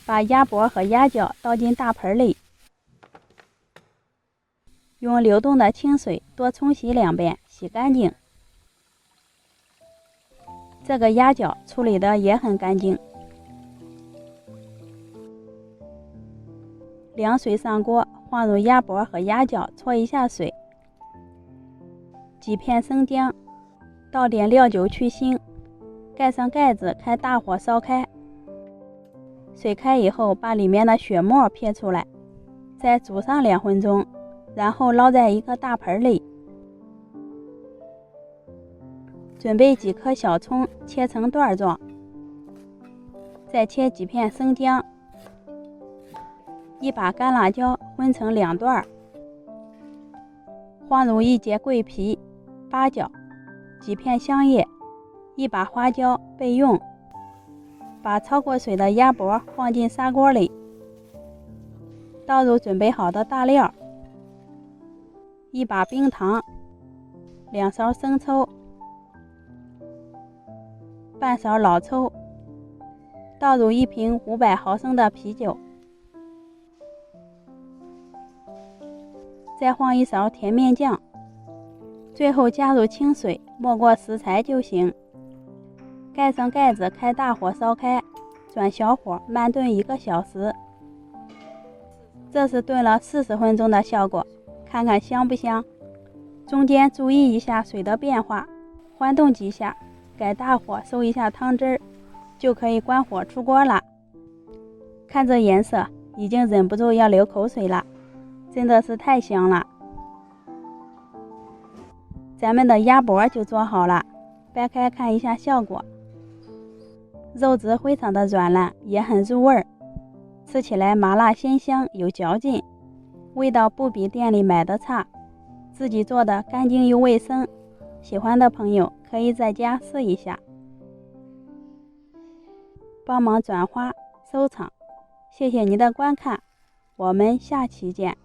把鸭脖和鸭脚倒进大盆里，用流动的清水多冲洗2遍，洗干净。这个鸭脚处理的也很干净。凉水上锅，放入鸭脖和鸭脚，焯一下水，几片生姜，倒点料酒去腥，盖上盖子，开大火烧开。水开以后，把里面的血沫撇出来，再煮上2分钟，然后捞在一个大盆里。准备几颗小葱，切成段状，再切几片生姜，一把干辣椒分成2段，放入1节桂皮、八角、几片香叶、一把花椒备用。把焯过水的鸭脖放进砂锅里，倒入准备好的大料，一把冰糖，2勺生抽，半勺老抽，倒入1瓶500毫升的啤酒，再放1勺甜面酱，最后加入清水，没过食材就行。盖上盖子，开大火烧开，转小火慢炖1个小时。这是炖了40分钟的效果，看看香不香？中间注意一下水的变化，翻动几下，改大火收一下汤汁儿，就可以关火出锅了。看这颜色，已经忍不住要流口水了，真的是太香了。咱们的鸭脖就做好了，掰开看一下效果。肉质非常的软烂，也很入味儿，吃起来麻辣鲜香，有嚼劲，味道不比店里买的差，自己做的干净又卫生。喜欢的朋友可以在家试一下，帮忙转发收藏，谢谢您的观看，我们下期见。